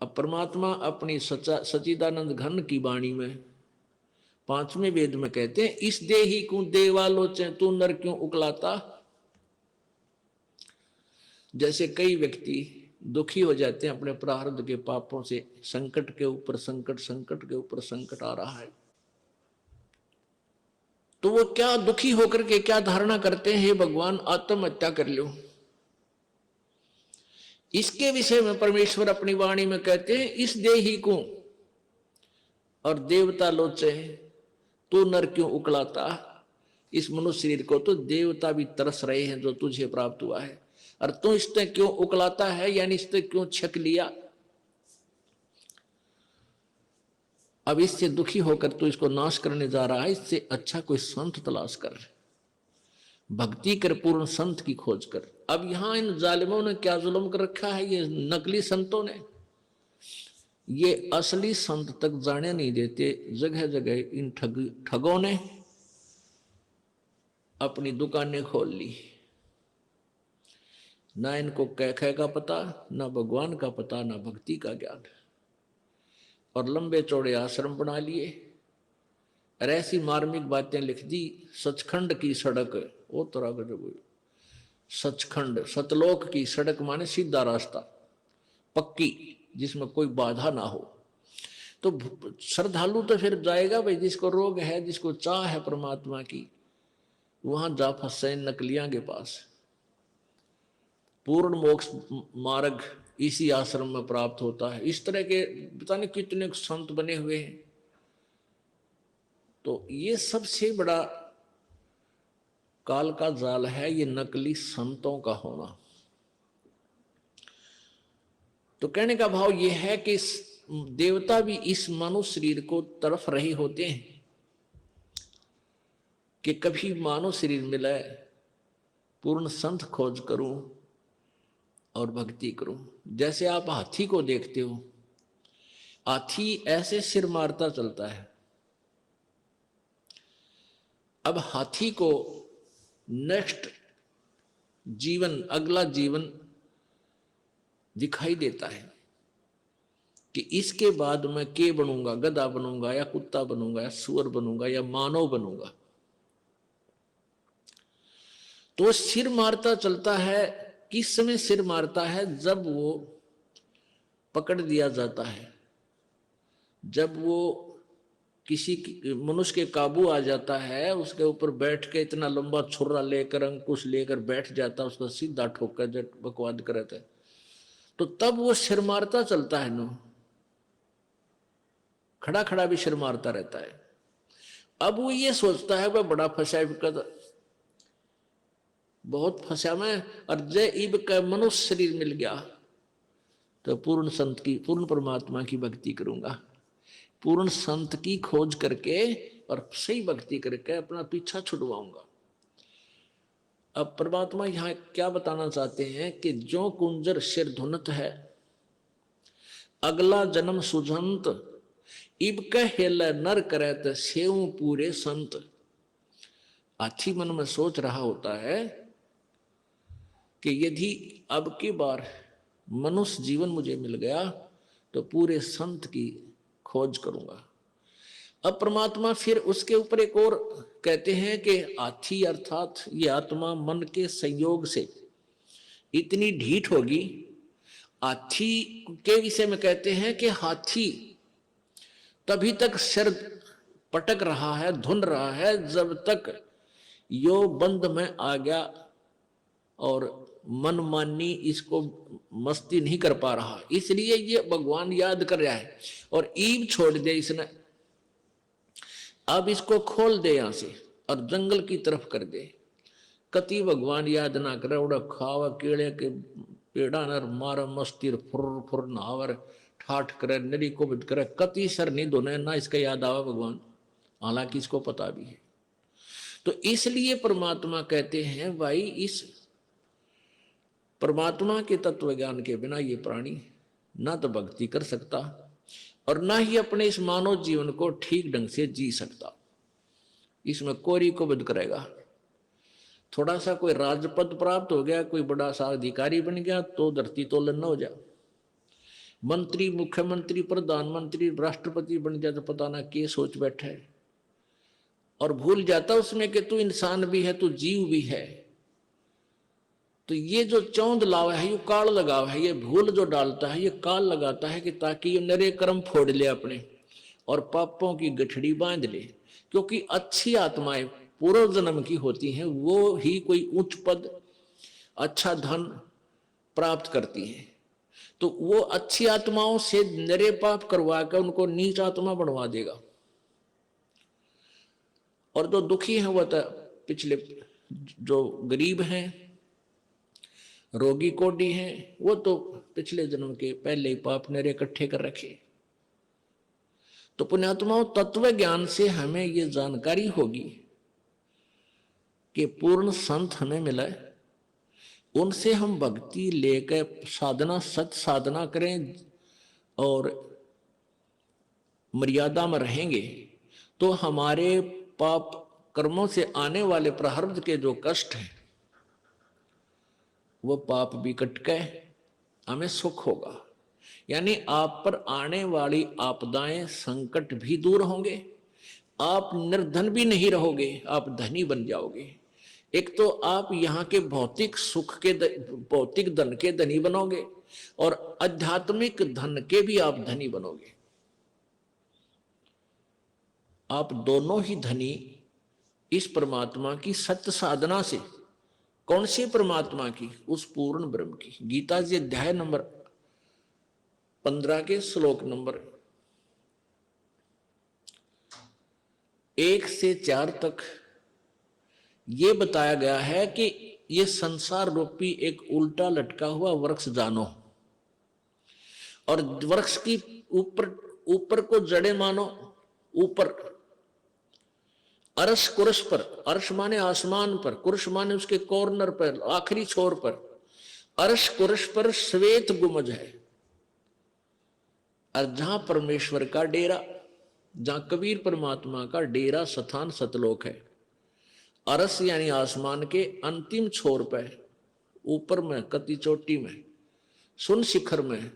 अब परमात्मा अपनी सच्चिदानंद घन की वाणी में पांचवें वेद में कहते हैं, इस देही को देवालोचन तू नर क्यों उकलाता। जैसे कई व्यक्ति दुखी हो जाते हैं अपने प्रारब्ध के पापों से, संकट के ऊपर संकट, संकट के ऊपर संकट आ रहा है, तो वो क्या दुखी होकर के क्या धारणा करते हैं, हे भगवान आत्महत्या कर लो। इसके विषय में परमेश्वर अपनी वाणी में कहते हैं, इस देही को और देवता लोचे तू नर क्यों उकलाता। इस मनुष्य शरीर को तो देवता भी तरस रहे हैं जो तुझे प्राप्त हुआ है, और तू इससे क्यों उकलाता है, यानी इससे क्यों छक लिया। अब इससे दुखी होकर तू इसको नाश करने जा रहा है, इससे अच्छा कोई संत तलाश कर, भक्ति कर, पूर्ण संत की खोज कर। अब यहां इन जालिमों ने क्या जुल्म कर रखा है, ये नकली संतों ने, ये असली संत तक जाने नहीं देते। जगह जगह इन ठगों ने अपनी दुकानें खोल ली, ना इनको कह का पता, ना भगवान का पता, ना भक्ति का ज्ञान, और लंबे चौड़े आश्रम बना लिए और ऐसी मार्मिक बातें लिख दी। सचखंड की सड़क, वो तरह का जो सचखंड, सतलोक की सड़क माने सीधा रास्ता, पक्की, जिसमें कोई बाधा ना हो। तो श्रद्धालु तो फिर जाएगा भाई, जिसको रोग है, जिसको चाह है परमात्मा की, वहां जा फंसे नकलियां के पास। पूर्ण मोक्ष मार्ग इसी आश्रम में प्राप्त होता है। इस तरह के पता नहीं कितने संत बने हुए हैं। तो ये सबसे बड़ा काल का जाल है, ये नकली संतों का होना। तो कहने का भाव ये है कि देवता भी इस मानव शरीर को तरफ रहे होते हैं कि कभी मानव शरीर मिले, पूर्ण संत खोज करूं और भक्ति करूं। जैसे आप हाथी को देखते हो, हाथी ऐसे सिर मारता चलता है। अब हाथी को नेक्स्ट जीवन, अगला जीवन दिखाई देता है कि इसके बाद मैं के बनूंगा, गधा बनूंगा या कुत्ता बनूंगा या सुअर बनूंगा या मानव बनूंगा। तो सिर मारता चलता है। किस समय सिर मारता है? जब वो पकड़ दिया जाता है, जब वो किसी मनुष्य के काबू आ जाता है, उसके ऊपर बैठ के इतना लंबा छुरा लेकर, अंकुश लेकर बैठ जाता है, उसका सीधा ठोकर जट बकवाद करता है, तो तब वो सिर मारता चलता है नो, खड़ा खड़ा भी सिर मारता रहता है। अब वो ये सोचता है वह बड़ा फंसा, बहुत फंसा मैं, और जय इब का मनुष्य शरीर मिल गया तो पूर्ण संत की, पूर्ण परमात्मा की भक्ति करूंगा, पूर्ण संत की खोज करके और सही भक्ति करके अपना पीछा छुड़वाऊंगा। अब परमात्मा यहां क्या बताना चाहते हैं कि जो कुंजर सिर धुनत है, अगला जन्म सुझंत, इब कहेल नर करत सेव पूरे संत। हाथी मन में सोच रहा होता है कि यदि अब की बार मनुष्य जीवन मुझे मिल गया तो पूरे संत की खोज करूंगा। अब परमात्मा फिर उसके ऊपर एक और कहते हैं कि हाथी अर्थात ये आत्मा मन के संयोग से इतनी ढीठ होगी। हाथी के विषय में कहते हैं कि हाथी तभी तक सिर पटक रहा है, धुन रहा है, जब तक यो बंद में आ गया और मनमानी इसको मस्ती नहीं कर पा रहा, इसलिए ये भगवान याद कर रहा है और ईब छोड़ दे इसने। अब इसको खोल दे यहां से और जंगल की तरफ कर दे। कति भगवान याद ना करे, उड़ा खावा केड़े के पेड़ा नर मार मस्ती फुर फुर नहावर ठाठ करे, नरी को बिद करे, कति सर नहीं धोने ना इसका याद आवा भगवान, हालांकि इसको पता भी है। तो इसलिए परमात्मा कहते हैं भाई, इस परमात्मा के तत्व ज्ञान के बिना ये प्राणी ना तो भक्ति कर सकता और ना ही अपने इस मानव जीवन को ठीक ढंग से जी सकता। इसमें कोरी को बद करेगा। थोड़ा सा कोई राजपद प्राप्त हो गया, कोई बड़ा सा अधिकारी बन गया तो धरती तोलन न हो जाए, मंत्री, मुख्यमंत्री, प्रधानमंत्री, राष्ट्रपति बन जाए तो पता ना क्या सोच बैठा है, और भूल जाता उसमें कि तू इंसान भी है, तू जीव भी है। तो ये जो चौंध लावा है, ये काल लगाव है, ये भूल जो डालता है, ये काल लगाता है कि ताकि ये नरे कर्म फोड़ ले अपने और पापों की गठड़ी बांध ले। क्योंकि अच्छी आत्माएं पूर्व जन्म की होती हैं, वो ही कोई उच्च पद, अच्छा धन प्राप्त करती हैं। तो वो अच्छी आत्माओं से नरे पाप करवा कर उनको नीच आत्मा बनवा देगा। और जो दुखी हैं वो तो पिछले, जो गरीब हैं, रोगी कोडी हैं, वो तो पिछले जन्म के पहले ही पाप नरे इकट्ठे कर रखे। तो पुण्यात्माओं, तत्व ज्ञान से हमें ये जानकारी होगी कि पूर्ण संत हमें मिला है, उनसे हम भक्ति लेकर साधना, सत साधना करें और मर्यादा में रहेंगे, तो हमारे पाप कर्मों से आने वाले प्रारब्ध के जो कष्ट हैं, वो पाप भी कट गए, हमें सुख होगा। यानी आप पर आने वाली आपदाएं, संकट भी दूर होंगे, आप निर्धन भी नहीं रहोगे, आप धनी बन जाओगे। एक तो आप यहाँ के भौतिक सुख के, भौतिक धन के धनी बनोगे, और आध्यात्मिक धन के भी आप धनी बनोगे। आप दोनों ही धनी इस परमात्मा की सत्य साधना से। कौन से परमात्मा की? उस पूर्ण ब्रह्म की। गीता जी अध्याय नंबर 15 के श्लोक नंबर 1 से 4 तक ये बताया गया है कि ये संसार रूपी एक उल्टा लटका हुआ वृक्ष जानो, और वृक्ष की ऊपर को जड़े मानो, ऊपर अर्श कुर्श पर, अर्श माने आसमान पर, कुर्श माने उसके कॉर्नर पर, आखिरी छोर पर, अर्श कुर्श पर श्वेत गुमज है। और जहां परमेश्वर का डेरा, जहां कबीर परमात्मा का डेरा स्थान सतलोक है, अरस यानी आसमान के अंतिम छोर पे, ऊपर में, कति चोटी में, सुन शिखर में,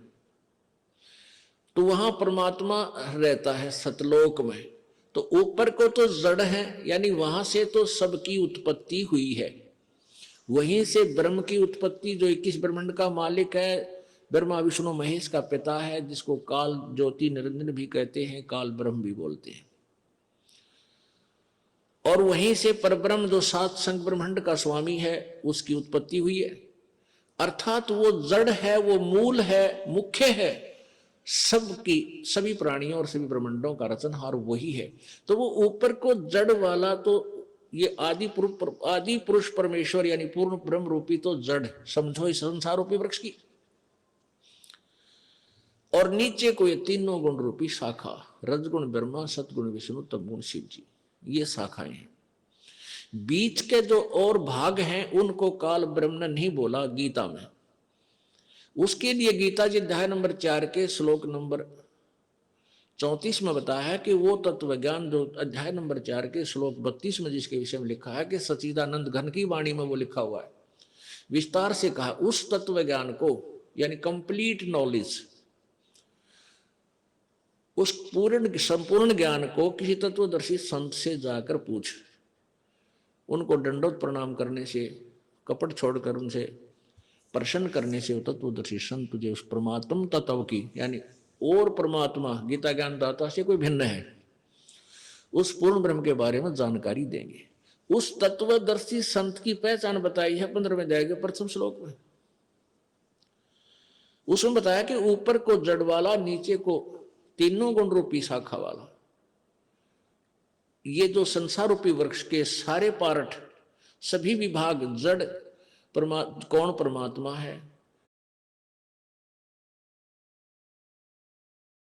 तो वहां परमात्मा रहता है सतलोक में। तो ऊपर को तो जड़ है, यानी वहां से तो सबकी उत्पत्ति हुई है, वहीं से ब्रह्म की उत्पत्ति, जो 21 ब्रह्मांड का मालिक है, ब्रह्मा विष्णु महेश का पिता है, जिसको काल ज्योति निरंजन भी कहते हैं, काल ब्रह्म भी बोलते हैं। और वहीं से परब्रह्म जो 7 संग ब्रह्मांड का स्वामी है, उसकी उत्पत्ति हुई है। अर्थात वो जड़ है, वो मूल है, मुख्य है, सबकी, सभी प्राणियों और सभी ब्रह्मांडों का रचनहार वही है। तो वो ऊपर को जड़ वाला, तो ये आदि पुरुष परमेश्वर यानी पूर्ण ब्रह्म रूपी तो जड़ समझो इस संसार रूपी वृक्ष की, और नीचे को ये तीनों गुण रूपी शाखा, रजगुण ब्रह्मा, सतगुण विष्णु, तमगुण शिव जी, ये शाखाएं हैं। बीच के जो और भाग हैं उनको काल ब्रह्म ने नहीं बोला गीता में। उसके लिए गीता जी अध्याय नंबर 4 के श्लोक नंबर 34 में बताया है कि वो तत्व ज्ञान जो अध्याय नंबर 4 के श्लोक 32 में जिसके विषय में लिखा है कि सच्चिदानंद घन की वाणी में वो लिखा हुआ है, विस्तार से कहा, उस तत्व ज्ञान को यानी कंप्लीट नॉलेज, उस पूर्ण संपूर्ण ज्ञान को किसी तत्वदर्शी संत से जाकर पूछ। उनको दंडोत प्रणाम करने से, कपट छोड़कर उनसे प्रसन्न करने से तत्वदर्शी संत तुझे उस परमात्म तत्व की, यानी और परमात्मा गीता ज्ञान दाता से कोई भिन्न है, उस पूर्ण ब्रह्म के बारे में जानकारी देंगे। उस तत्वदर्शी संत की पहचान बताई है 15वें अध्याय के प्रथम श्लोक में। उसमें बताया कि ऊपर को जड़ वाला, नीचे को तीनों गुण रूपी शाखा वाला, ये जो संसार रूपी वृक्ष के सारे पार्ट, सभी विभाग, जड़ कौन परमात्मा है,